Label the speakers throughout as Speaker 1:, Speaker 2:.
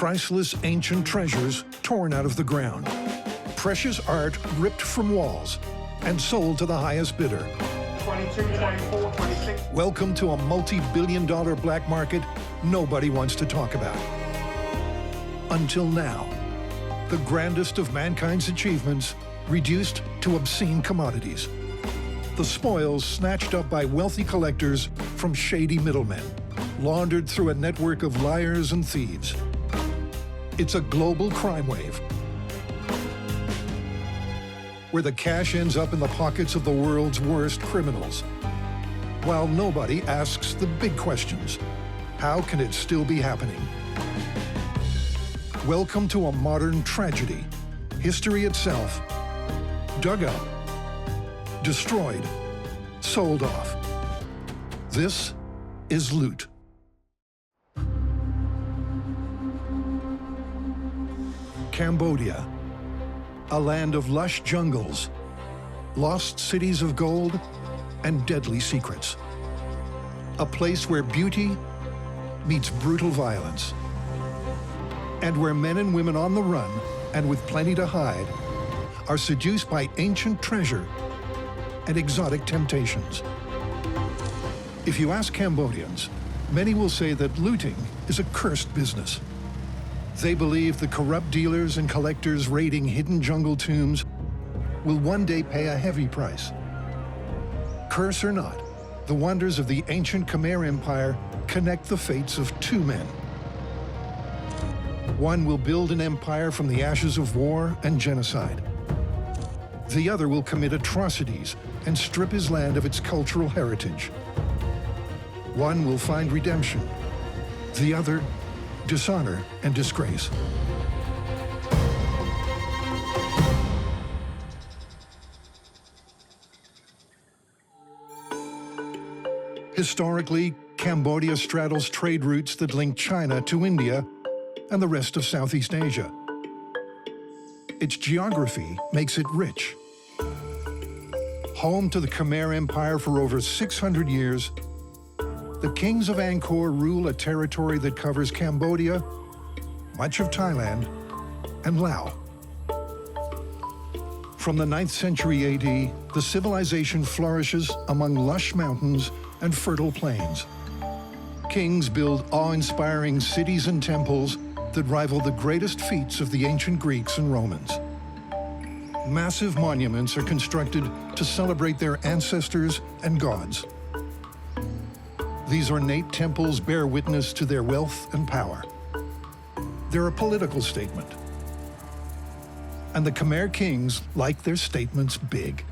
Speaker 1: Priceless ancient treasures torn out of the ground. Precious art ripped from walls and sold to the highest bidder.
Speaker 2: 22, 24, 26.
Speaker 1: Welcome to a multi-billion-dollar black market nobody wants to talk about. Until now, the grandest of mankind's achievements reduced to obscene commodities. The spoils snatched up by wealthy collectors from shady middlemen, laundered through a network of liars and thieves. It's a global crime wave, where the cash ends up in the pockets of the world's worst criminals, while nobody asks the big questions. How can it still be happening? Welcome to a modern tragedy. History itself, dug up, destroyed, sold off. This is loot. Cambodia, a land of lush jungles, lost cities of gold, and deadly secrets. A place where beauty meets brutal violence, and where men and women on the run, and with plenty to hide, are seduced by ancient treasure and exotic temptations. If you ask Cambodians, many will say that looting is a cursed business. They believe the corrupt dealers and collectors raiding hidden jungle tombs will one day pay a heavy price. Curse or not, the wonders of the ancient Khmer Empire connect the fates of two men. One will build an empire from the ashes of war and genocide. The other will commit atrocities and strip his land of its cultural heritage. One will find redemption, the other dishonor and disgrace. Historically, Cambodia straddles trade routes that link China to India and the rest of Southeast Asia. Its geography makes it rich. Home to the Khmer Empire for over 600 years, the kings of Angkor rule a territory that covers Cambodia, much of Thailand, and Laos. From the 9th century AD, the civilization flourishes among lush mountains and fertile plains. Kings build awe-inspiring cities and temples that rival the greatest feats of the ancient Greeks and Romans. Massive monuments are constructed to celebrate their ancestors and gods. These ornate temples bear witness to their wealth and power. They're a political statement. And the Khmer kings like their statements big.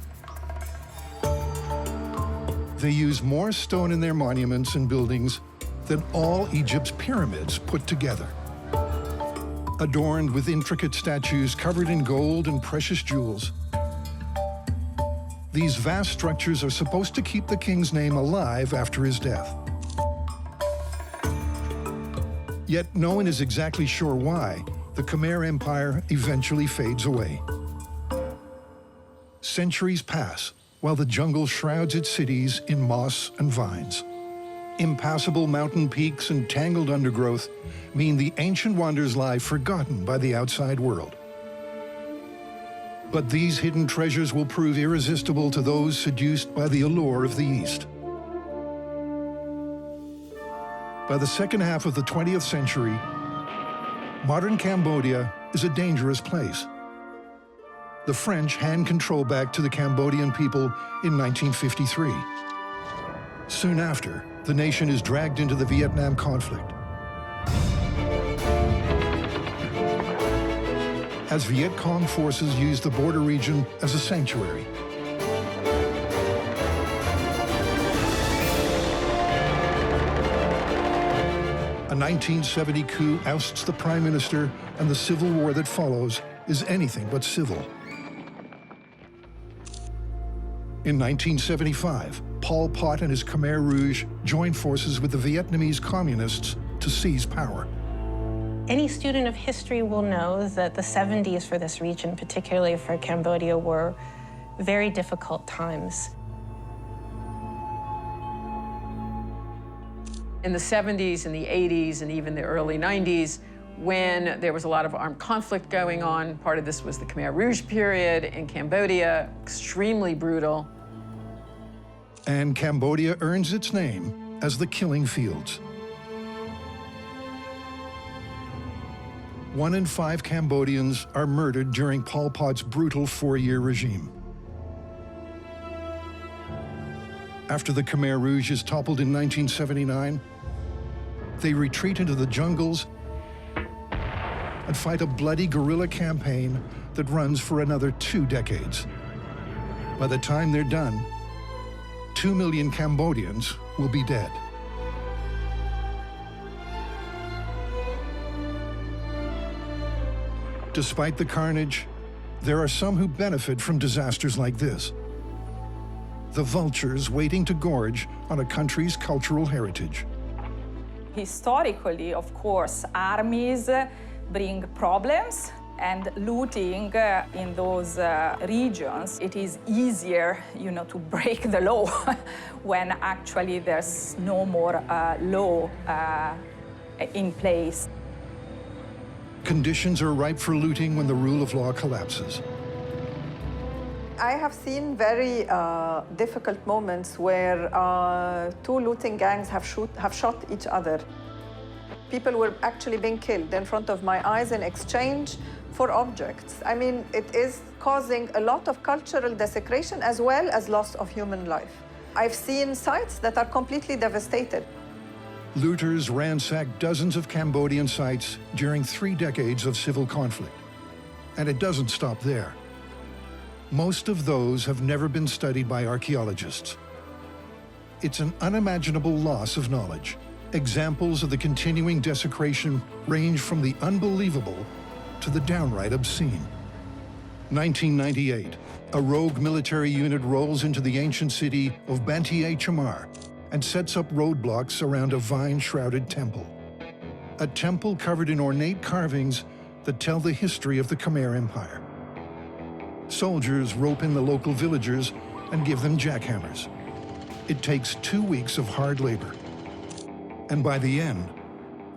Speaker 1: They use more stone in their monuments and buildings than all Egypt's pyramids put together. Adorned with intricate statues covered in gold and precious jewels, these vast structures are supposed to keep the king's name alive after his death. Yet no one is exactly sure why the Khmer Empire eventually fades away. Centuries pass while the jungle shrouds its cities in moss and vines. Impassable mountain peaks and tangled undergrowth mean the ancient wonders lie forgotten by the outside world. But these hidden treasures will prove irresistible to those seduced by the allure of the East. By the second half of the 20th century, modern Cambodia is a dangerous place. The French hand control back to the Cambodian people in 1953. Soon after, the nation is dragged into the Vietnam conflict. As Viet Cong forces use the border region as a sanctuary. A 1970 coup ousts the prime minister, and the civil war that follows is anything but civil. In 1975, Pol Pot and his Khmer Rouge joined forces with the Vietnamese communists to seize power.
Speaker 3: Any student of history will know that the 70s for this region, particularly for Cambodia, were very difficult times.
Speaker 4: In the 70s and the 80s and even the early 90s, when there was a lot of armed conflict going on. Part of this was the Khmer Rouge period in Cambodia, extremely brutal.
Speaker 1: And Cambodia earns its name as the Killing Fields. 1 in 5 Cambodians are murdered during Pol Pot's brutal 4-year regime. After the Khmer Rouge is toppled in 1979, they retreat into the jungles and fight a bloody guerrilla campaign that runs for another 2 decades. By the time they're done, 2 million Cambodians will be dead. Despite the carnage, there are some who benefit from disasters like this. The vultures waiting to gorge on a country's cultural heritage.
Speaker 5: Historically, of course, armies bring problems, and looting in those regions, it is easier, to break the law when actually there's no more law in place.
Speaker 1: Conditions are ripe for looting when the rule of law collapses.
Speaker 6: I have seen very difficult moments where 2 looting gangs have shot each other. People were actually being killed in front of my eyes in exchange for objects. I mean, it is causing a lot of cultural desecration as well as loss of human life. I've seen sites that are completely devastated.
Speaker 1: Looters ransacked dozens of Cambodian sites during 3 decades of civil conflict. And it doesn't stop there. Most of those have never been studied by archaeologists. It's an unimaginable loss of knowledge. Examples of the continuing desecration range from the unbelievable to the downright obscene. 1998, a rogue military unit rolls into the ancient city of Bantiye Chamar and sets up roadblocks around a vine-shrouded temple. A temple covered in ornate carvings that tell the history of the Khmer Empire. Soldiers rope in the local villagers and give them jackhammers. It takes 2 weeks of hard labor. And by the end,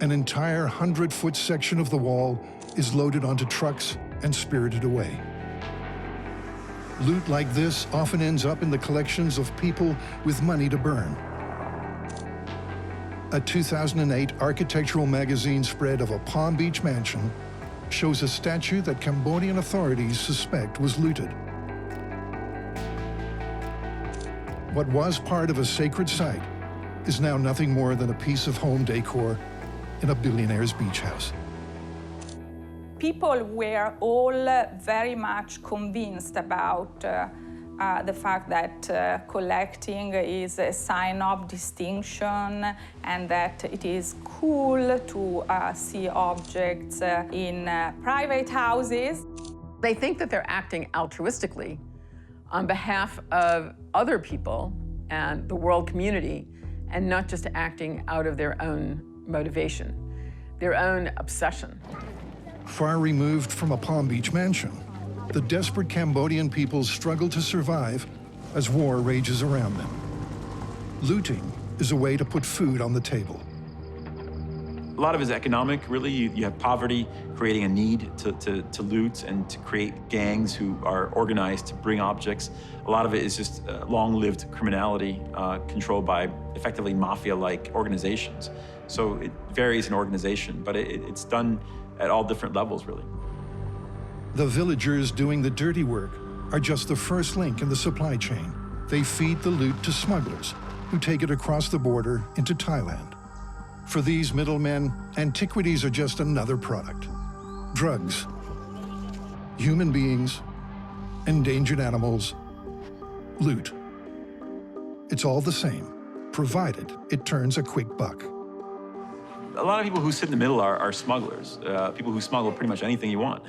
Speaker 1: an entire 100-foot section of the wall is loaded onto trucks and spirited away. Loot like this often ends up in the collections of people with money to burn. A 2008 architectural magazine spread of a Palm Beach mansion shows a statue that Cambodian authorities suspect was looted. What was part of a sacred site is now nothing more than a piece of home decor in a billionaire's beach house.
Speaker 5: People were all very much convinced about the fact that collecting is a sign of distinction and that it is cool to see objects in private houses.
Speaker 4: They think that they're acting altruistically on behalf of other people and the world community, and not just acting out of their own motivation, their own obsession.
Speaker 1: Far removed from a Palm Beach mansion, the desperate Cambodian people struggle to survive as war rages around them. Looting is a way to put food on the table.
Speaker 7: A lot of it is economic, really. You have poverty creating a need to loot and to create gangs who are organized to bring objects. A lot of it is just long-lived criminality controlled by effectively mafia-like organizations. So it varies in organization, but it's done at all different levels, really.
Speaker 1: The villagers doing the dirty work are just the first link in the supply chain. They feed the loot to smugglers, who take it across the border into Thailand. For these middlemen, antiquities are just another product. Drugs, human beings, endangered animals, loot. It's all the same, provided it turns a quick buck.
Speaker 7: A lot of people who sit in the middle are smugglers, people who smuggle pretty much anything you want,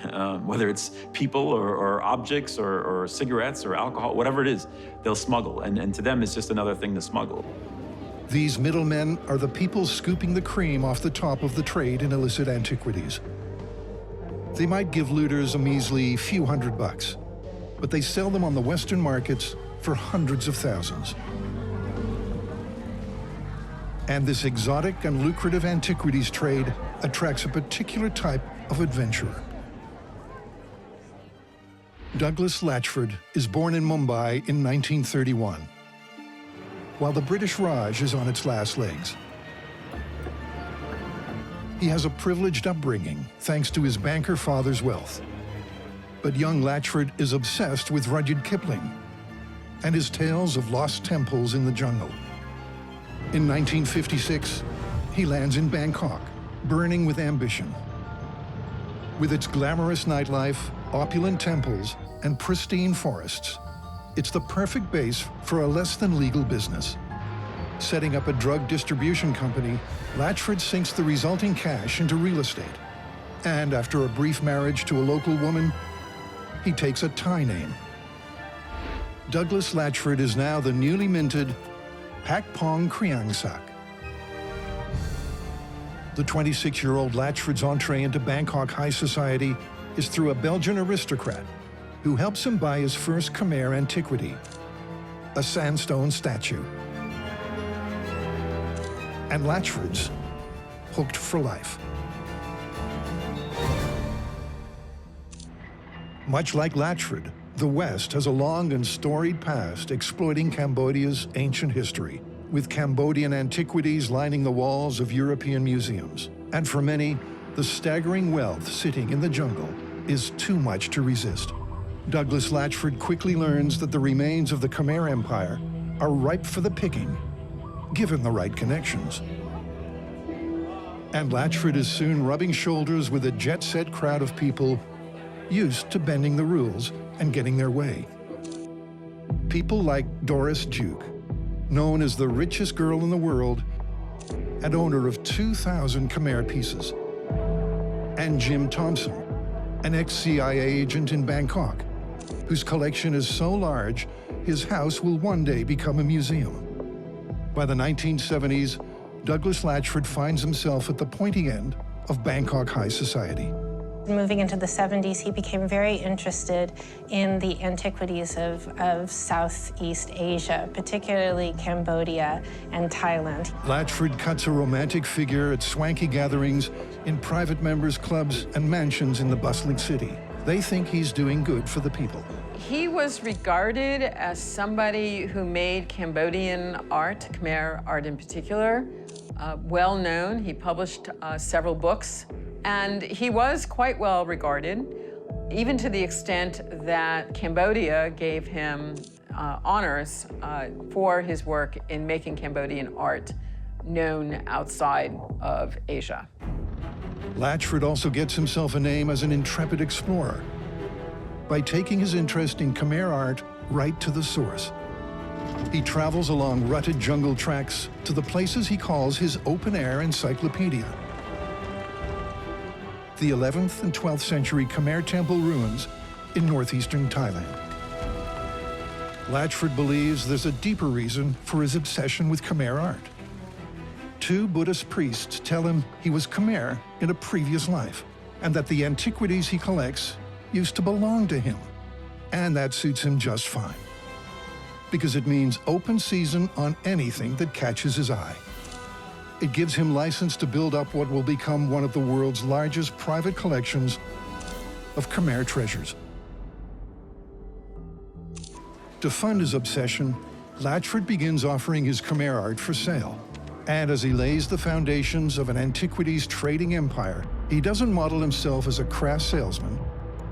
Speaker 7: whether it's people or objects or cigarettes or alcohol, whatever it is, they'll smuggle. And to them, it's just another thing to smuggle.
Speaker 1: These middlemen are the people scooping the cream off the top of the trade in illicit antiquities. They might give looters a measly few $100, but they sell them on the Western markets for hundreds of thousands. And this exotic and lucrative antiquities trade attracts a particular type of adventurer. Douglas Latchford is born in Mumbai in 1931, while the British Raj is on its last legs. He has a privileged upbringing thanks to his banker father's wealth. But young Latchford is obsessed with Rudyard Kipling and his tales of lost temples in the jungle. In 1956, he lands in Bangkok, burning with ambition. With its glamorous nightlife, opulent temples, and pristine forests, it's the perfect base for a less-than-legal business. Setting up a drug distribution company, Latchford sinks the resulting cash into real estate. And after a brief marriage to a local woman, he takes a Thai name. Douglas Latchford is now the newly minted Pakpong Kriangsak. The 26-year-old Latchford's entree into Bangkok high society is through a Belgian aristocrat who helps him buy his first Khmer antiquity, a sandstone statue. And Latchford's hooked for life. Much like Latchford, the West has a long and storied past exploiting Cambodia's ancient history, with Cambodian antiquities lining the walls of European museums. And for many, the staggering wealth sitting in the jungle is too much to resist. Douglas Latchford quickly learns that the remains of the Khmer Empire are ripe for the picking, given the right connections. And Latchford is soon rubbing shoulders with a jet-set crowd of people used to bending the rules and getting their way. People like Doris Duke, known as the richest girl in the world and owner of 2,000 Khmer pieces, and Jim Thompson, an ex-CIA agent in Bangkok, whose collection is so large his house will one day become a museum. By the 1970s, Douglas Latchford finds himself at the pointy end of Bangkok high society.
Speaker 3: Moving into the 70s, he became very interested in the antiquities of Southeast Asia, particularly Cambodia and Thailand.
Speaker 1: Latchford cuts a romantic figure at swanky gatherings in private members' clubs and mansions in the bustling city. They think he's doing good for the people.
Speaker 4: He was regarded as somebody who made Cambodian art, Khmer art in particular, well known. He published several books. And he was quite well regarded, even to the extent that Cambodia gave him honors for his work in making Cambodian art known outside of Asia.
Speaker 1: Latchford also gets himself a name as an intrepid explorer by taking his interest in Khmer art right to the source. He travels along rutted jungle tracks to the places he calls his open-air encyclopedia. The 11th and 12th century Khmer temple ruins in northeastern Thailand. Latchford believes there's a deeper reason for his obsession with Khmer art. Two Buddhist priests tell him he was Khmer in a previous life, and that the antiquities he collects used to belong to him. And that suits him just fine, because it means open season on anything that catches his eye. It gives him license to build up what will become one of the world's largest private collections of Khmer treasures. To fund his obsession, Latchford begins offering his Khmer art for sale. And as he lays the foundations of an antiquities trading empire, he doesn't model himself as a crass salesman,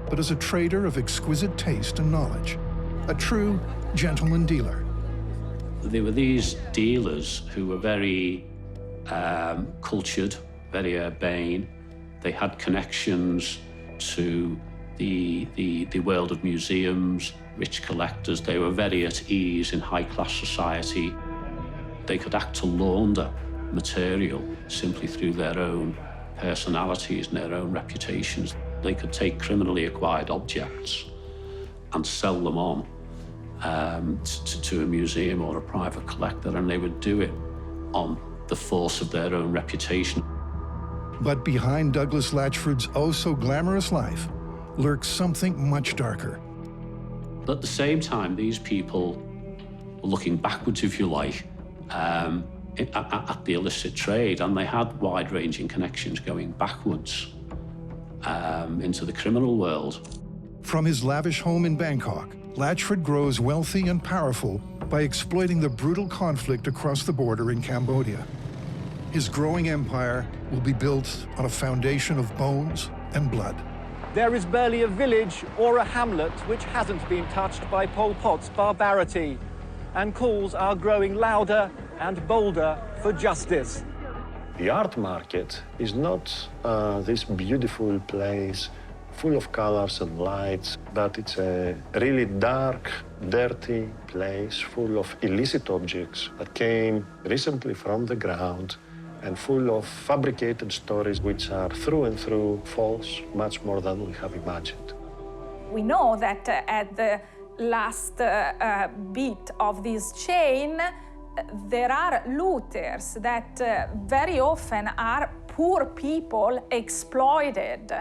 Speaker 1: but as a trader of exquisite taste and knowledge, a true gentleman dealer.
Speaker 8: There were these dealers who were very cultured, very urbane. They had connections to the world of museums, rich collectors. They were very at ease in high-class society. They could act to launder material simply through their own personalities and their own reputations. They could take criminally acquired objects and sell them on to a museum or a private collector, and they would do it on the force of their own reputation.
Speaker 1: But behind Douglas Latchford's oh-so-glamorous life lurks something much darker.
Speaker 8: At the same time, these people were looking backwards, if you like, at the illicit trade, and they had wide-ranging connections going backwards into the criminal world.
Speaker 1: From his lavish home in Bangkok, Latchford grows wealthy and powerful by exploiting the brutal conflict across the border in Cambodia. His growing empire will be built on a foundation of bones and blood.
Speaker 9: There is barely a village or a hamlet which hasn't been touched by Pol Pot's barbarity, and calls are growing louder and bolder for justice.
Speaker 10: The art market is not this beautiful place full of colors and lights, but it's a really dark, dirty place full of illicit objects that came recently from the ground and full of fabricated stories which are through and through false, much more than we have imagined.
Speaker 5: We know that at the last bit of this chain, there are looters that very often are poor people exploited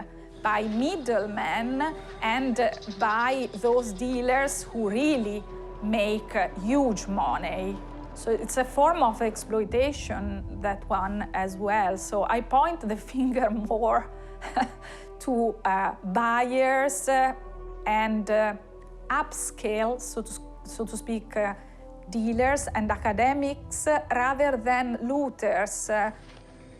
Speaker 5: by middlemen and by those dealers who really make huge money. So it's a form of exploitation, that one as well. So I point the finger more to buyers and upscale, so to speak, dealers and academics rather than looters.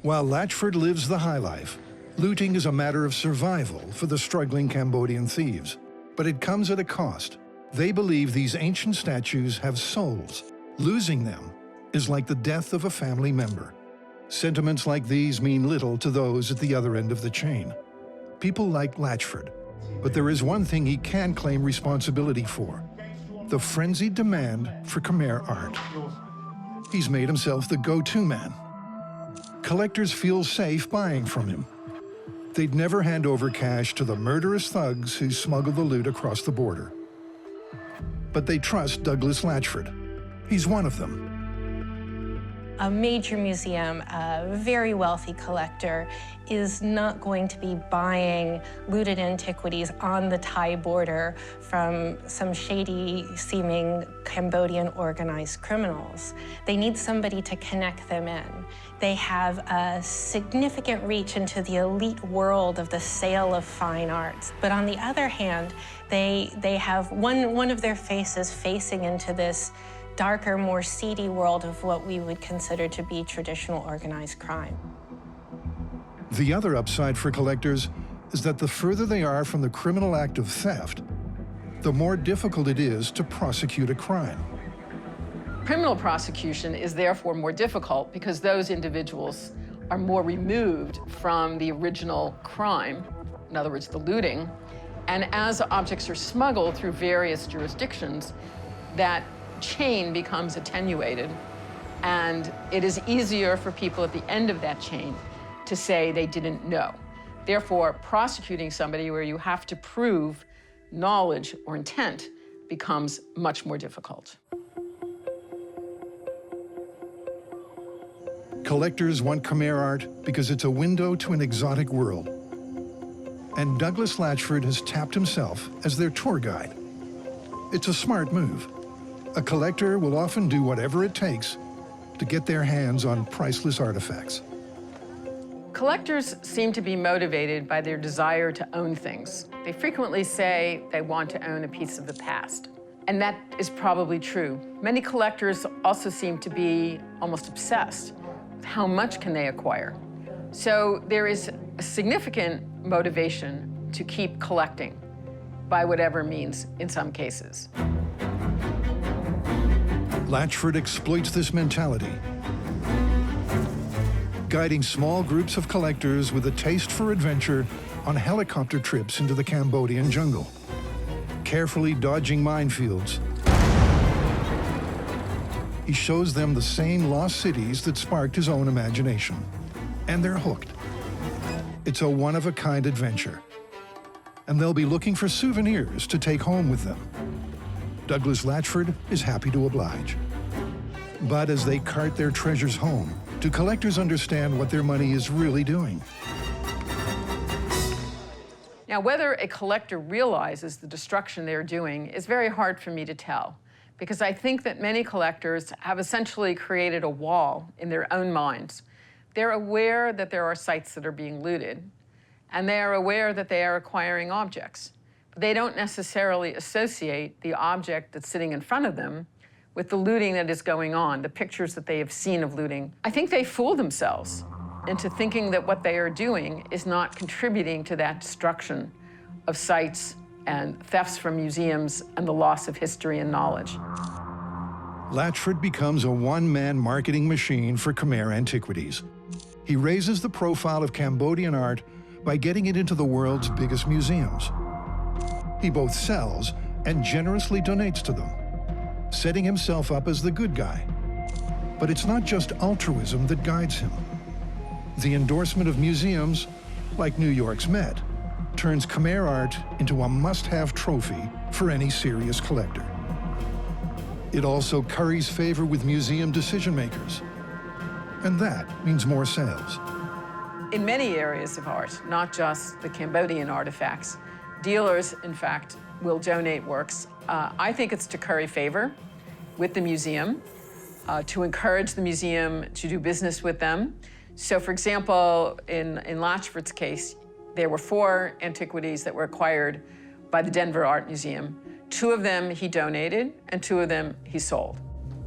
Speaker 1: While Latchford lives the high life, looting is a matter of survival for the struggling Cambodian thieves. But it comes at a cost. They believe these ancient statues have souls. Losing them is like the death of a family member. Sentiments like these mean little to those at the other end of the chain. People like Latchford. But there is one thing he can claim responsibility for: the frenzied demand for Khmer art. He's made himself the go-to man. Collectors feel safe buying from him. They'd never hand over cash to the murderous thugs who smuggle the loot across the border. But they trust Douglas Latchford. He's one of them.
Speaker 3: A major museum, a very wealthy collector, is not going to be buying looted antiquities on the Thai border from some shady-seeming Cambodian organized criminals. They need somebody to connect them in. They have a significant reach into the elite world of the sale of fine arts. But on the other hand, they have one of their faces facing into this darker, more seedy world of what we would consider to be traditional organized crime.
Speaker 1: The other upside for collectors is that the further they are from the criminal act of theft, the more difficult it is to prosecute a crime.
Speaker 4: Criminal prosecution is therefore more difficult because those individuals are more removed from the original crime, in other words, the looting. And as objects are smuggled through various jurisdictions, that chain becomes attenuated, and it is easier for people at the end of that chain to say they didn't know. Therefore, prosecuting somebody where you have to prove knowledge or intent becomes much more difficult.
Speaker 1: Collectors want Khmer art because it's a window to an exotic world. And Douglas Latchford has tapped himself as their tour guide. It's a smart move. A collector will often do whatever it takes to get their hands on priceless artifacts.
Speaker 4: Collectors seem to be motivated by their desire to own things. They frequently say they want to own a piece of the past. And that is probably true. Many collectors also seem to be almost obsessed with how much can they acquire. So there is a significant motivation to keep collecting by whatever means in some cases.
Speaker 1: Latchford exploits this mentality, guiding small groups of collectors with a taste for adventure on helicopter trips into the Cambodian jungle, carefully dodging minefields. He shows them the same lost cities that sparked his own imagination, and they're hooked. It's a one-of-a-kind adventure, and they'll be looking for souvenirs to take home with them. Douglas Latchford is happy to oblige. But as they cart their treasures home, do collectors understand what their money is really doing?
Speaker 4: Now, whether a collector realizes the destruction they're doing is very hard for me to tell, because I think that many collectors have essentially created a wall in their own minds. They're aware that there are sites that are being looted, and they are aware that they are acquiring objects. But they don't necessarily associate the object that's sitting in front of them with the looting that is going on, the pictures that they have seen of looting. I think they fool themselves into thinking that what they are doing is not contributing to that destruction of sites and thefts from museums and the loss of history and knowledge.
Speaker 1: Latchford becomes a one-man marketing machine for Khmer antiquities. He raises the profile of Cambodian art by getting it into the world's biggest museums. He both sells and generously donates to them, setting himself up as the good guy. But it's not just altruism that guides him. The endorsement of museums, like New York's Met, turns Khmer art into a must-have trophy for any serious collector. It also curries favor with museum decision-makers, and that means more sales.
Speaker 4: In many areas of art, not just the Cambodian artifacts, dealers, in fact, will donate works. I think it's to curry favor with the museum, to encourage the museum to do business with them. So, for example, in Latchford's case, there were 4 antiquities that were acquired by the Denver Art Museum. 2 of them he donated, and 2 of them he sold.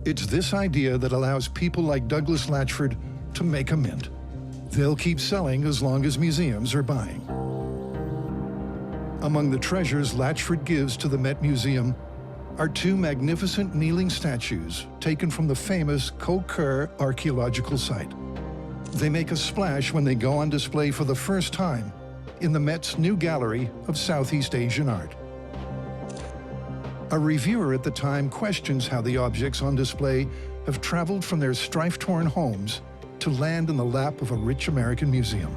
Speaker 1: It's this idea that allows people like Douglas Latchford to make a mint. They'll keep selling as long as museums are buying. Among the treasures Latchford gives to the Met Museum are 2 magnificent kneeling statues taken from the famous Koh Ker archaeological site. They make a splash when they go on display for the first time in the Met's new gallery of Southeast Asian art. A reviewer at the time questions how the objects on display have traveled from their strife-torn homes to land in the lap of a rich American museum.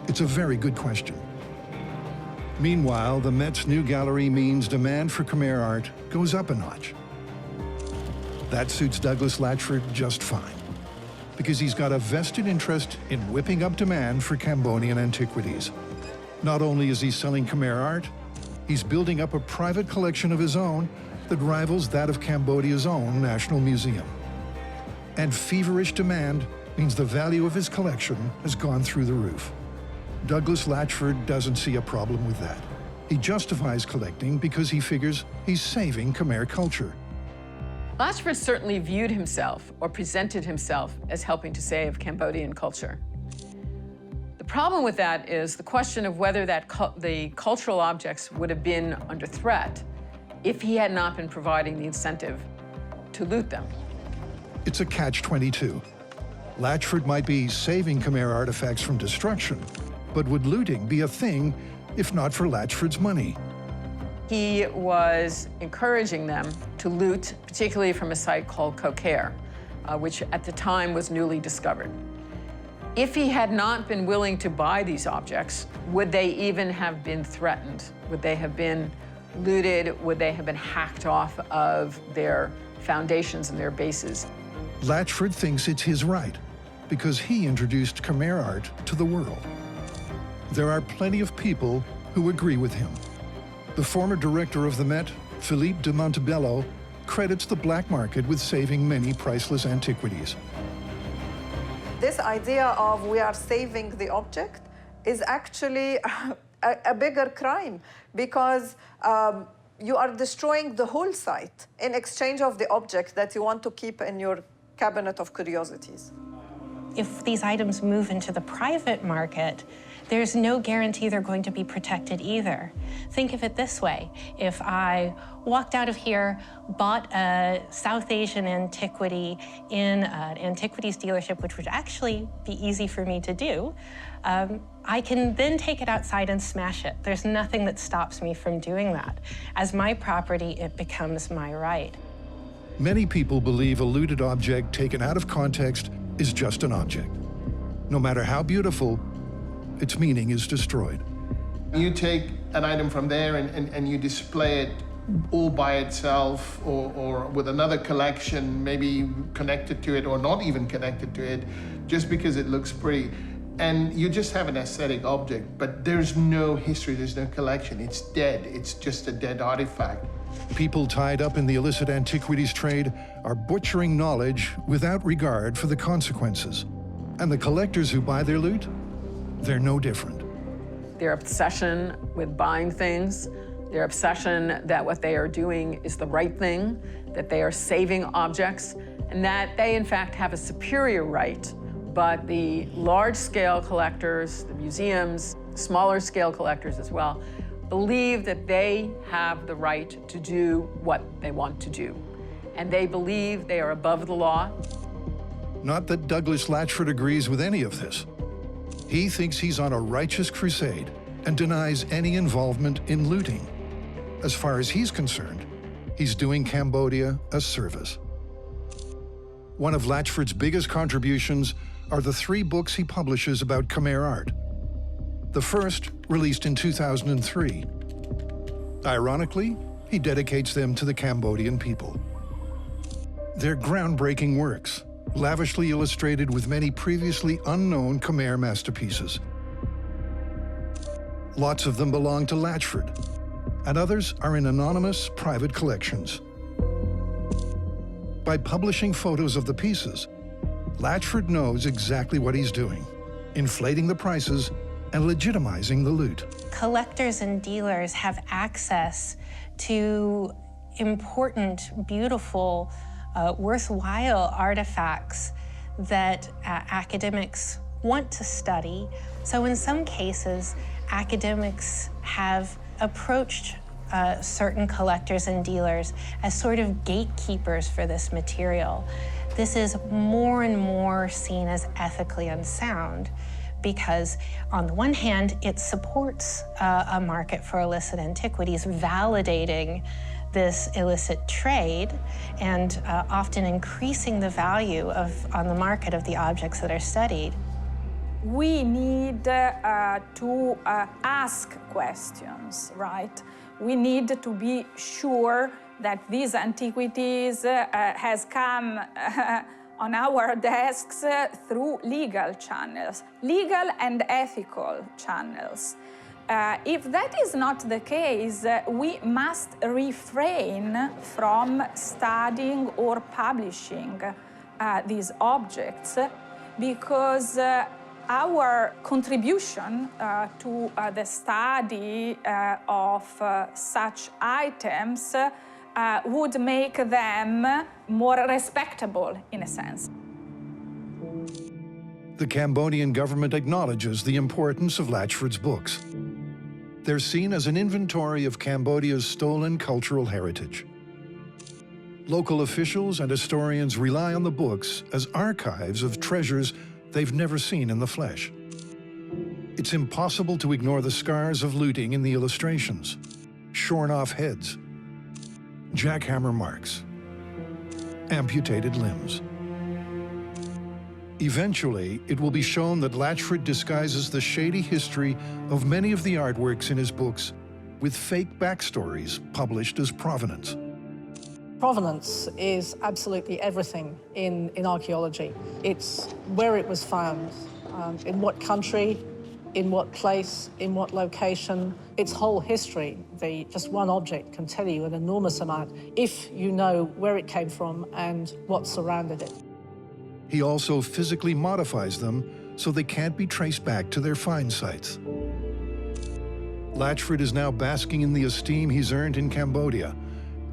Speaker 1: It's a very good question. Meanwhile, the Met's new gallery means demand for Khmer art goes up a notch. That suits Douglas Latchford just fine, because he's got a vested interest in whipping up demand for Cambodian antiquities. Not only is he selling Khmer art, he's building up a private collection of his own that rivals that of Cambodia's own National Museum. And feverish demand means the value of his collection has gone through the roof. Douglas Latchford doesn't see a problem with that. He justifies collecting because he figures he's saving Khmer culture.
Speaker 4: Latchford certainly viewed himself, or presented himself, as helping to save Cambodian culture. The problem with that is the question of whether the cultural objects would have been under threat if he had not been providing the incentive to loot them.
Speaker 1: It's a catch-22. Latchford might be saving Khmer artifacts from destruction, but would looting be a thing if not for Latchford's money?
Speaker 4: He was encouraging them to loot, particularly from a site called Koh Ker, which at the time was newly discovered. If he had not been willing to buy these objects, would they even have been threatened? Would they have been looted? Would they have been hacked off of their foundations and their bases?
Speaker 1: Latchford thinks it's his right, because he introduced Khmer art to the world. There are plenty of people who agree with him. The former director of the Met, Philippe de Montebello, credits the black market with saving many priceless antiquities.
Speaker 6: This idea of we are saving the object is actually a bigger crime, because you are destroying the whole site in exchange of the object that you want to keep in your cabinet of curiosities.
Speaker 3: If these items move into the private market, there's no guarantee they're going to be protected either. Think of it this way. If I walked out of here, bought a South Asian antiquity in an antiquities dealership, which would actually be easy for me to do, I can then take it outside and smash it. There's nothing that stops me from doing that. As my property, it becomes my right.
Speaker 1: Many people believe a looted object taken out of context is just an object. No matter how beautiful, its meaning is destroyed.
Speaker 11: You take an item from there and you display it all by itself or with another collection, maybe connected to it or not even connected to it, just because it looks pretty. And you just have an aesthetic object, but there's no history, there's no collection. It's dead, it's just a dead artifact.
Speaker 1: People tied up in the illicit antiquities trade are butchering knowledge without regard for the consequences. And the collectors who buy their loot, they're no different.
Speaker 4: Their obsession with buying things, their obsession that what they are doing is the right thing, that they are saving objects, and that they, in fact, have a superior right. But the large-scale collectors, the museums, smaller-scale collectors as well, believe that they have the right to do what they want to do. And they believe they are above the law.
Speaker 1: Not that Douglas Latchford agrees with any of this. He thinks he's on a righteous crusade and denies any involvement in looting. As far as he's concerned, he's doing Cambodia a service. One of Latchford's biggest contributions are the 3 books he publishes about Khmer art. The first, released in 2003. Ironically, he dedicates them to the Cambodian people. They're groundbreaking works, lavishly illustrated with many previously unknown Khmer masterpieces. Lots of them belong to Latchford, and others are in anonymous private collections. By publishing photos of the pieces, Latchford knows exactly what he's doing, inflating the prices and legitimizing the loot.
Speaker 3: Collectors and dealers have access to important, beautiful, worthwhile artifacts that academics want to study. So in some cases, academics have approached certain collectors and dealers as sort of gatekeepers for this material. This is more and more seen as ethically unsound because, on the one hand, it supports a market for illicit antiquities, validating this illicit trade and often increasing the value on the market of the objects that are studied.
Speaker 5: We need to ask questions, right? We need to be sure that these antiquities has come on our desks through legal channels, legal and ethical channels. If that is not the case, we must refrain from studying or publishing these objects because our contribution to the study of such items would make them more respectable, in a sense.
Speaker 1: The Cambodian government acknowledges the importance of Latchford's books. They're seen as an inventory of Cambodia's stolen cultural heritage. Local officials and historians rely on the books as archives of treasures they've never seen in the flesh. It's impossible to ignore the scars of looting in the illustrations. Shorn-off heads, jackhammer marks, amputated limbs. Eventually, it will be shown that Latchford disguises the shady history of many of the artworks in his books with fake backstories published as provenance.
Speaker 12: Provenance is absolutely everything in archaeology. It's where it was found, in what country, in what place, in what location, its whole history. Just one object can tell you an enormous amount if you know where it came from and what surrounded it.
Speaker 1: He also physically modifies them so they can't be traced back to their find sites. Latchford is now basking in the esteem he's earned in Cambodia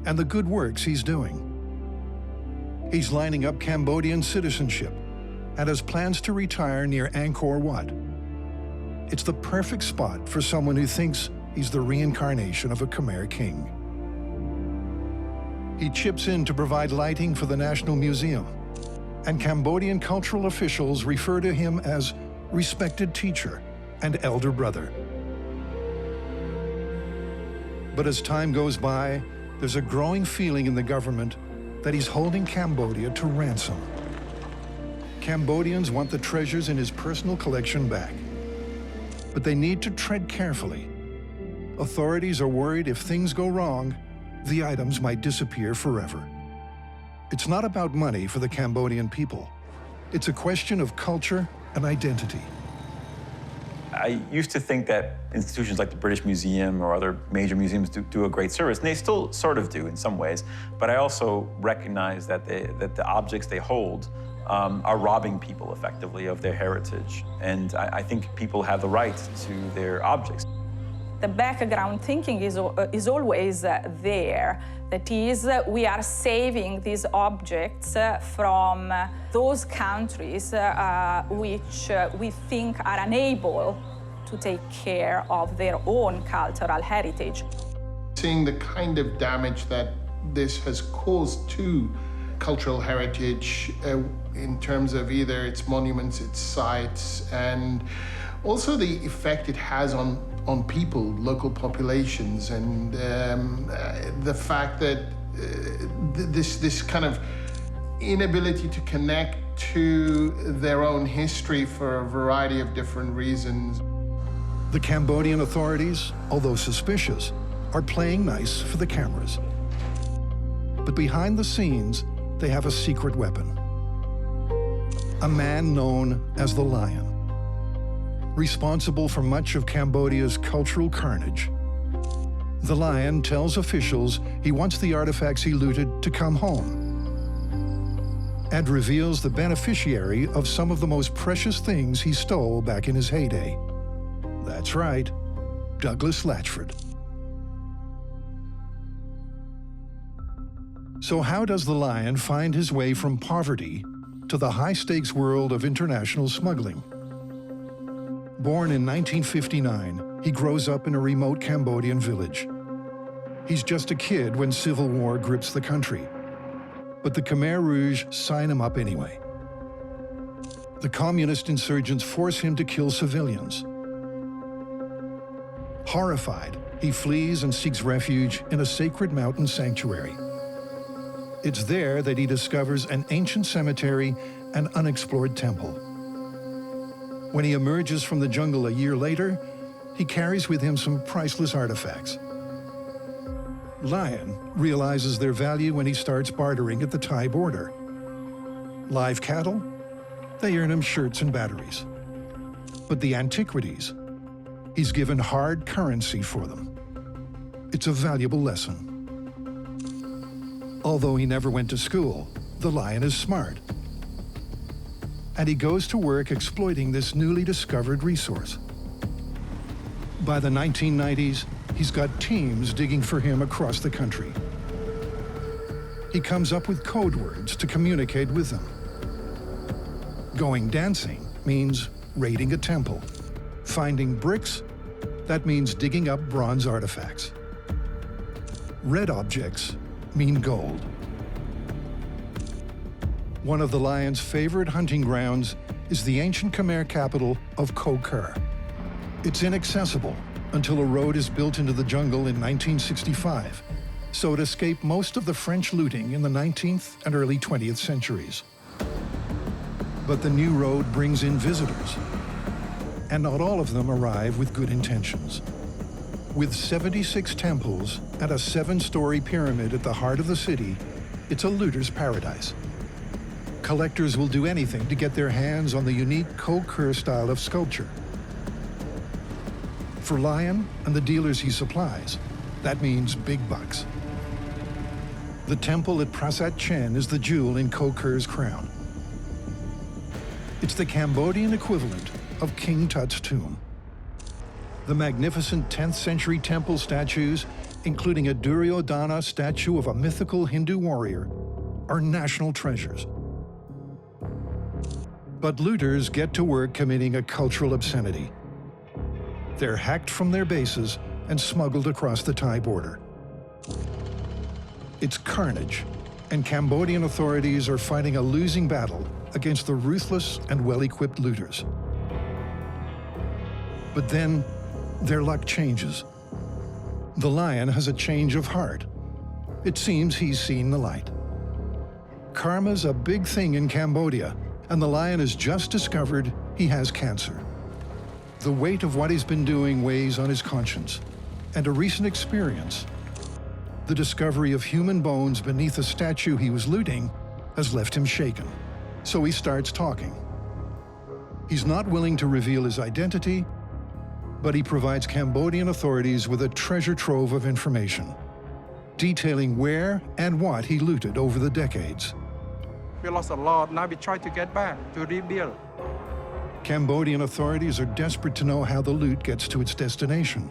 Speaker 1: and the good works he's doing. He's lining up Cambodian citizenship and has plans to retire near Angkor Wat. It's the perfect spot for someone who thinks he's the reincarnation of a Khmer king. He chips in to provide lighting for the National Museum, and Cambodian cultural officials refer to him as respected teacher and elder brother. But as time goes by, there's a growing feeling in the government that he's holding Cambodia to ransom. Cambodians want the treasures in his personal collection back, but they need to tread carefully. Authorities are worried if things go wrong, the items might disappear forever. It's not about money for the Cambodian people. It's a question of culture and identity.
Speaker 7: I used to think that institutions like the British Museum or other major museums do a great service, and they still sort of do in some ways. But I also recognize that the objects they hold are robbing people effectively of their heritage. And I think people have the right to their objects.
Speaker 5: The background thinking is always there. That is, we are saving these objects from those countries which we think are unable to take care of their own cultural heritage.
Speaker 11: Seeing the kind of damage that this has caused to cultural heritage in terms of either its monuments, its sites, and also the effect it has on people, local populations, and the fact that this kind of inability to connect to their own history for a variety of different reasons.
Speaker 1: The Cambodian authorities, although suspicious, are playing nice for the cameras. But behind the scenes, they have a secret weapon. A man known as the Lion, responsible for much of Cambodia's cultural carnage. The Lion tells officials he wants the artifacts he looted to come home, and reveals the beneficiary of some of the most precious things he stole back in his heyday. That's right, Douglas Latchford. So how does the Lion find his way from poverty to the high-stakes world of international smuggling? Born in 1959, he grows up in a remote Cambodian village. He's just a kid when civil war grips the country, but the Khmer Rouge sign him up anyway. The communist insurgents force him to kill civilians. Horrified, he flees and seeks refuge in a sacred mountain sanctuary. It's there that he discovers an ancient cemetery and unexplored temple. When he emerges from the jungle a year later, he carries with him some priceless artifacts. Lion realizes their value when he starts bartering at the Thai border. Live cattle? They earn him shirts and batteries. But the antiquities? He's given hard currency for them. It's a valuable lesson. Although he never went to school, the Lion is smart. And he goes to work exploiting this newly discovered resource. By the 1990s, he's got teams digging for him across the country. He comes up with code words to communicate with them. Going dancing means raiding a temple. Finding bricks, that means digging up bronze artifacts. Red objects mean gold. One of the Lion's favorite hunting grounds is the ancient Khmer capital of Ko Ker. It's inaccessible until a road is built into the jungle in 1965, so it escaped most of the French looting in the 19th and early 20th centuries. But the new road brings in visitors, and not all of them arrive with good intentions. With 76 temples and a 7-story pyramid at the heart of the city, it's a looter's paradise. Collectors will do anything to get their hands on the unique Ko Ker style of sculpture. For Lion and the dealers he supplies, that means big bucks. The temple at Prasat Chen is the jewel in Ko Ker's crown. It's the Cambodian equivalent of King Tut's tomb. The magnificent 10th century temple statues, including a Duryodhana statue of a mythical Hindu warrior, are national treasures. But looters get to work committing a cultural obscenity. They're hacked from their bases and smuggled across the Thai border. It's carnage, and Cambodian authorities are fighting a losing battle against the ruthless and well-equipped looters. But then, their luck changes. The Lion has a change of heart. It seems he's seen the light. Karma's a big thing in Cambodia, and the Lion has just discovered he has cancer. The weight of what he's been doing weighs on his conscience, and a recent experience, the discovery of human bones beneath a statue he was looting, has left him shaken. So he starts talking. He's not willing to reveal his identity, But he provides Cambodian authorities with a treasure trove of information, detailing where and what he looted over the decades.
Speaker 2: We lost a lot. Now we try to get back, to rebuild.
Speaker 1: Cambodian authorities are desperate to know how the loot gets to its destination.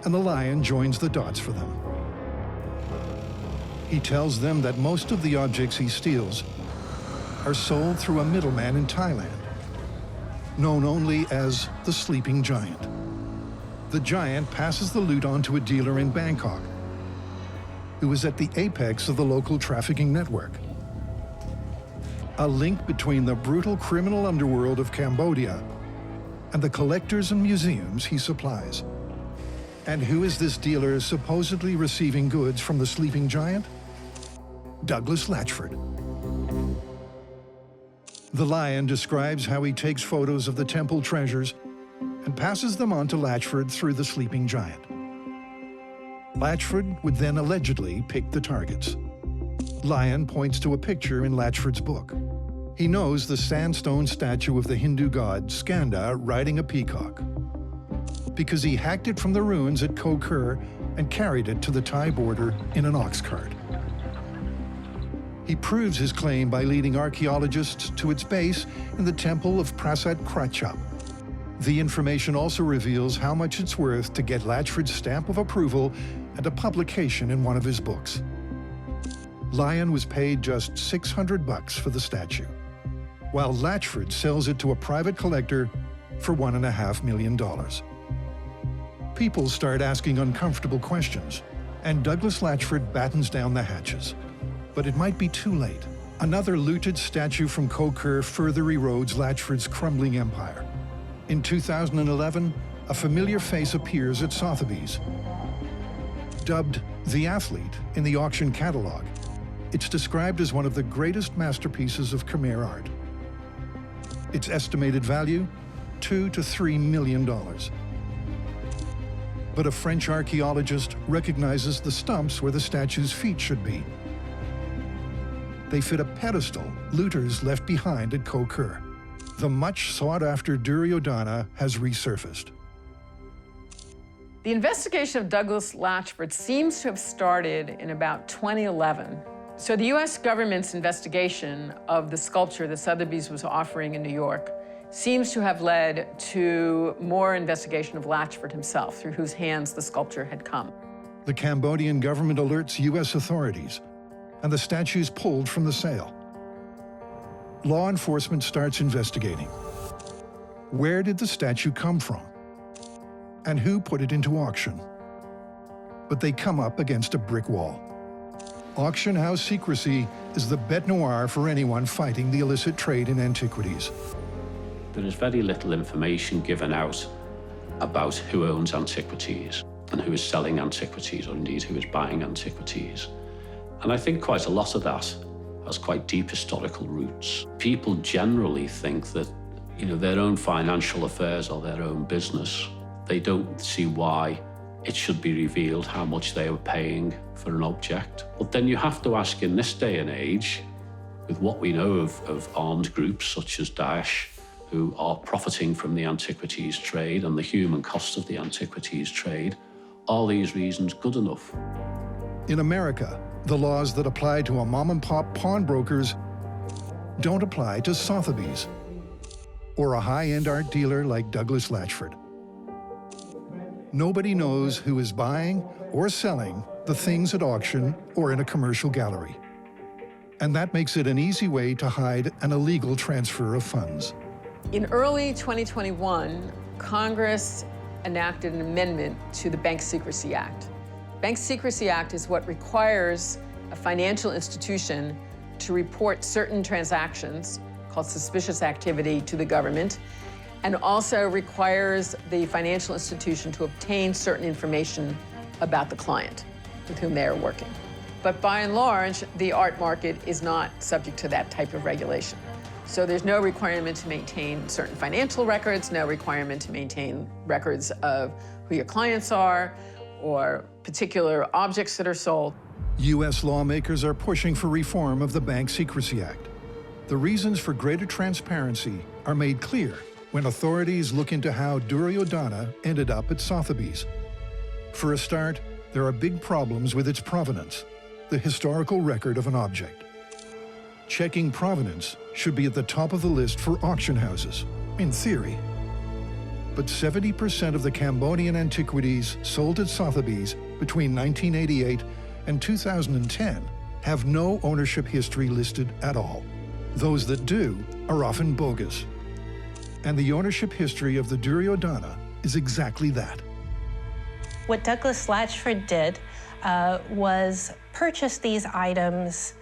Speaker 1: And the Lion joins the dots for them. He tells them that most of the objects he steals are sold through a middleman in Thailand, known only as the Sleeping Giant. The Giant passes the loot on to a dealer in Bangkok, who is at the apex of the local trafficking network. A link between the brutal criminal underworld of Cambodia and the collectors and museums he supplies. And who is this dealer supposedly receiving goods from the Sleeping Giant? Douglas Latchford. The Lion describes how he takes photos of the temple treasures and passes them on to Latchford through the Sleeping Giant. Latchford would then allegedly pick the targets. Lion points to a picture in Latchford's book. He knows the sandstone statue of the Hindu god Skanda riding a peacock, because he hacked it from the ruins at Koh Ker and carried it to the Thai border in an ox cart. He proves his claim by leading archaeologists to its base in the temple of Prasat Kratchap. The information also reveals how much it's worth to get Latchford's stamp of approval and a publication in one of his books. Lion was paid just $600 for the statue, while Latchford sells it to a private collector for $1.5 million. People start asking uncomfortable questions, and Douglas Latchford battens down the hatches. But it might be too late. Another looted statue from Koh Ker further erodes Latchford's crumbling empire. In 2011, a familiar face appears at Sotheby's. Dubbed the Athlete in the auction catalog, it's described as one of the greatest masterpieces of Khmer art. Its estimated value, $2 to $3 million. But a French archaeologist recognizes the stumps where the statue's feet should be. They fit a pedestal looters left behind at Koh Ker. The much sought-after Duryodhana has resurfaced.
Speaker 4: The investigation of Douglas Latchford seems to have started in about 2011. So the US government's investigation of the sculpture that Sotheby's was offering in New York seems to have led to more investigation of Latchford himself, through whose hands the sculpture had come.
Speaker 1: The Cambodian government alerts US authorities, and the statue's pulled from the sale. Law enforcement starts investigating. Where did the statue come from? And who put it into auction? But they come up against a brick wall. Auction house secrecy is the bête noire for anyone fighting the illicit trade in antiquities.
Speaker 8: There is very little information given out about who owns antiquities and who is selling antiquities, or indeed who is buying antiquities. And I think quite a lot of that has quite deep historical roots. People generally think that, their own financial affairs are their own business. They don't see why it should be revealed how much they are paying for an object. But then you have to ask, in this day and age, with what we know of armed groups such as Daesh, who are profiting from the antiquities trade and the human cost of the antiquities trade, are these reasons good enough?
Speaker 1: In America, the laws that apply to a mom-and-pop pawnbrokers don't apply to Sotheby's or a high-end art dealer like Douglas Latchford. Nobody knows who is buying or selling the things at auction or in a commercial gallery. And that makes it an easy way to hide an illegal transfer of funds.
Speaker 4: In early 2021, Congress enacted an amendment to the Bank Secrecy Act. Bank Secrecy Act is what requires a financial institution to report certain transactions, called suspicious activity, to the government, and also requires the financial institution to obtain certain information about the client with whom they are working. But by and large, the art market is not subject to that type of regulation. So there's no requirement to maintain certain financial records, no requirement to maintain records of who your clients are or particular objects that are sold.
Speaker 1: U.S. lawmakers are pushing for reform of the Bank Secrecy Act. The reasons for greater transparency are made clear when authorities look into how Duryodhana ended up at Sotheby's. For a start, there are big problems with its provenance, the historical record of an object. Checking provenance should be at the top of the list for auction houses, in theory. But 70% of the Cambodian antiquities sold at Sotheby's between 1988 and 2010 have no ownership history listed at all. Those that do are often bogus. And the ownership history of the Duryodhana is exactly that.
Speaker 3: What Douglas Latchford did was purchase these items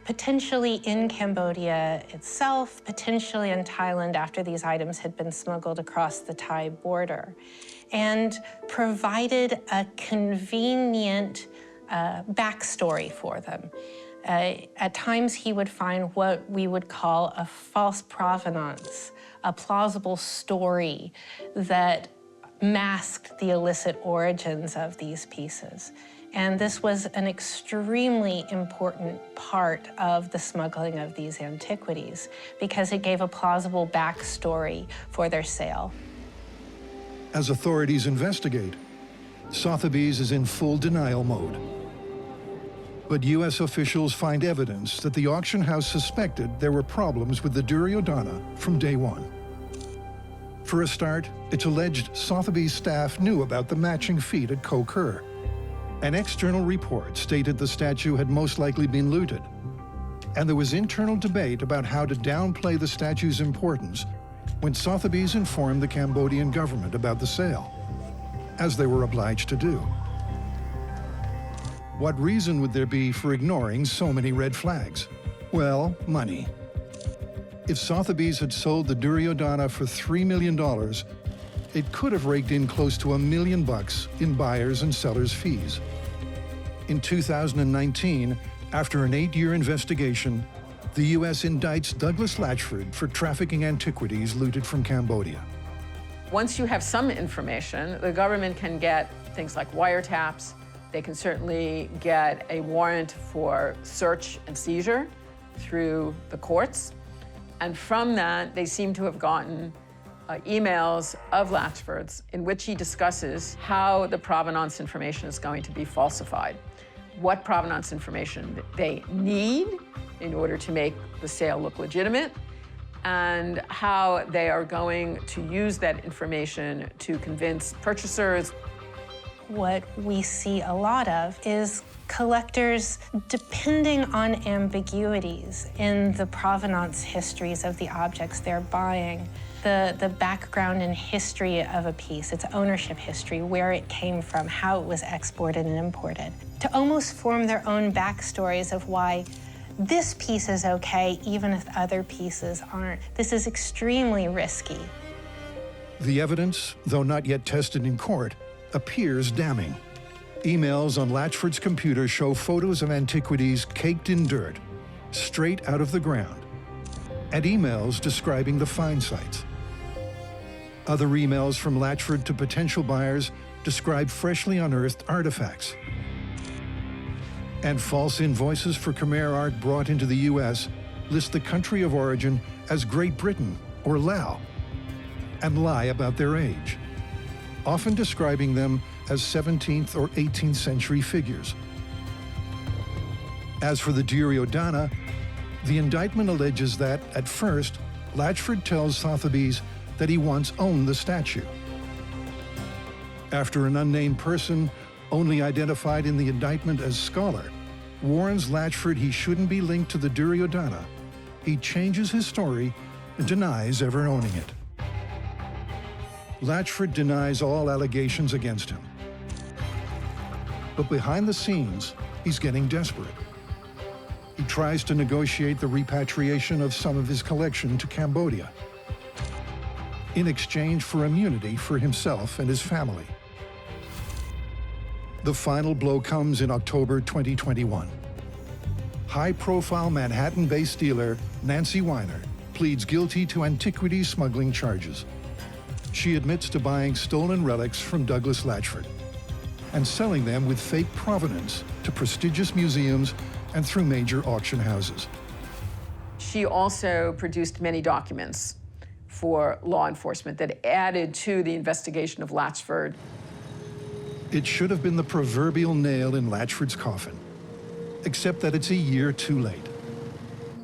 Speaker 3: potentially in Cambodia itself, potentially in Thailand after these items had been smuggled across the Thai border, and provided a convenient backstory for them. At times he would find what we would call a false provenance, a plausible story that masked the illicit origins of these pieces. And this was an extremely important part of the smuggling of these antiquities because it gave a plausible backstory for their sale.
Speaker 1: As authorities investigate, Sotheby's is in full denial mode. But U.S. officials find evidence that the auction house suspected there were problems with the Duryodhana from day one. For a start, it's alleged Sotheby's staff knew about the matching feet at Koh Ker. An external report stated the statue had most likely been looted. And there was internal debate about how to downplay the statue's importance when Sotheby's informed the Cambodian government about the sale, as they were obliged to do. What reason would there be for ignoring so many red flags? Well, money. If Sotheby's had sold the Duryodhana for $3 million, it could have raked in close to $1 million in buyers and sellers' fees. In 2019, after an 8-year investigation, the U.S. indicts Douglas Latchford for trafficking antiquities looted from Cambodia.
Speaker 4: Once you have some information, the government can get things like wiretaps. They can certainly get a warrant for search and seizure through the courts. And from that, they seem to have gotten emails of Latchford's in which he discusses how the provenance information is going to be falsified, what provenance information they need in order to make the sale look legitimate, and how they are going to use that information to convince purchasers.
Speaker 3: What we see a lot of is collectors depending on ambiguities in the provenance histories of the objects they're buying, the background and history of a piece, its ownership history, where it came from, how it was exported and imported, to almost form their own backstories of why this piece is okay, even if other pieces aren't. This is extremely risky.
Speaker 1: The evidence, though not yet tested in court, appears damning. Emails on Latchford's computer show photos of antiquities caked in dirt, straight out of the ground, and emails describing the find sites. Other emails from Latchford to potential buyers describe freshly unearthed artifacts. And false invoices for Khmer art brought into the U.S. list the country of origin as Great Britain or Laos, and lie about their age, often describing them as 17th or 18th century figures. As for the Duryodhana, the indictment alleges that, at first, Latchford tells Sotheby's that he once owned the statue. After an unnamed person, only identified in the indictment as Scholar, warns Latchford he shouldn't be linked to the Duryodhana, he changes his story and denies ever owning it. Latchford denies all allegations against him. But behind the scenes, he's getting desperate. He tries to negotiate the repatriation of some of his collection to Cambodia in exchange for immunity for himself and his family. The final blow comes in October 2021. High-profile Manhattan-based dealer Nancy Weiner pleads guilty to antiquities smuggling charges. She admits to buying stolen relics from Douglas Latchford and selling them with fake provenance to prestigious museums and through major auction houses.
Speaker 4: She also produced many documents for law enforcement that added to the investigation of Latchford.
Speaker 1: It should have been the proverbial nail in Latchford's coffin, except that it's a year too late.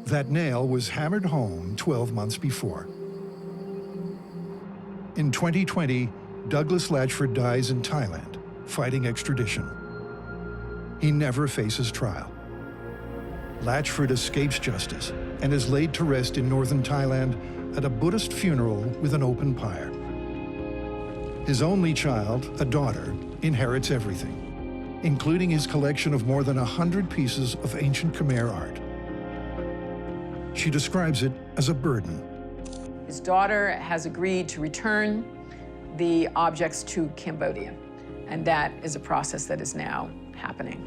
Speaker 1: That nail was hammered home 12 months before. In 2020, Douglas Latchford dies in Thailand, fighting extradition. He never faces trial. Latchford escapes justice and is laid to rest in northern Thailand at a Buddhist funeral with an open pyre. His only child, a daughter, inherits everything, including his collection of more than 100 pieces of ancient Khmer art. She describes it as a burden.
Speaker 4: His daughter has agreed to return the objects to Cambodia, and that is a process that is now happening.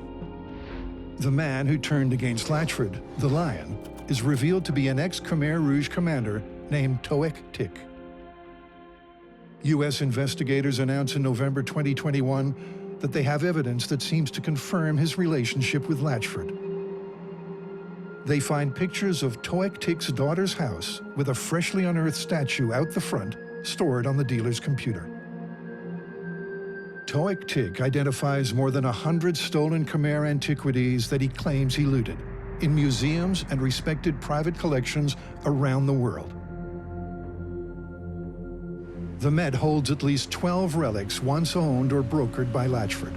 Speaker 1: The man who turned against Latchford, the Lion, is revealed to be an ex-Khmer Rouge commander named Toek Tik. U.S. investigators announce in November 2021 that they have evidence that seems to confirm his relationship with Latchford. They find pictures of Toek Tik's daughter's house with a freshly unearthed statue out the front stored on the dealer's computer. Toek Tik identifies more than 100 stolen Khmer antiquities that he claims he looted in museums and respected private collections around the world. The Met holds at least 12 relics once owned or brokered by Latchford.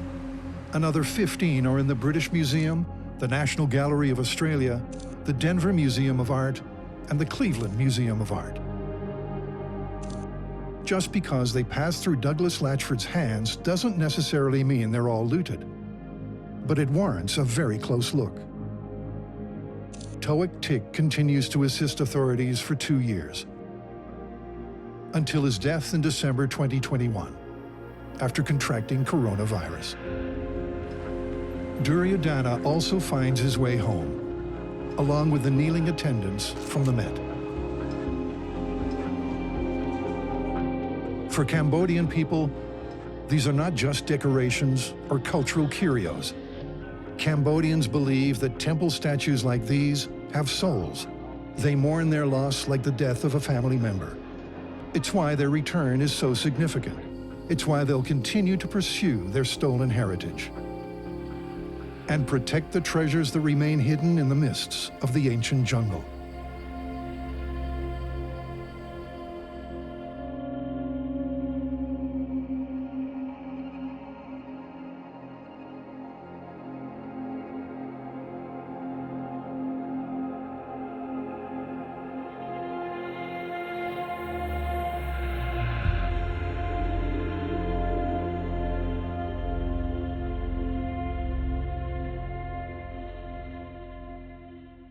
Speaker 1: Another 15 are in the British Museum, the National Gallery of Australia, the Denver Museum of Art, and the Cleveland Museum of Art. Just because they pass through Douglas Latchford's hands doesn't necessarily mean they're all looted, but it warrants a very close look. Toek Tik continues to assist authorities for 2 years, until his death in December 2021, after contracting coronavirus. Duryodhana also finds his way home, along with the kneeling attendants from the Met. For Cambodian people, these are not just decorations or cultural curios. Cambodians believe that temple statues like these have souls. They mourn their loss like the death of a family member. It's why their return is so significant. It's why they'll continue to pursue their stolen heritage and protect the treasures that remain hidden in the mists of the ancient jungle.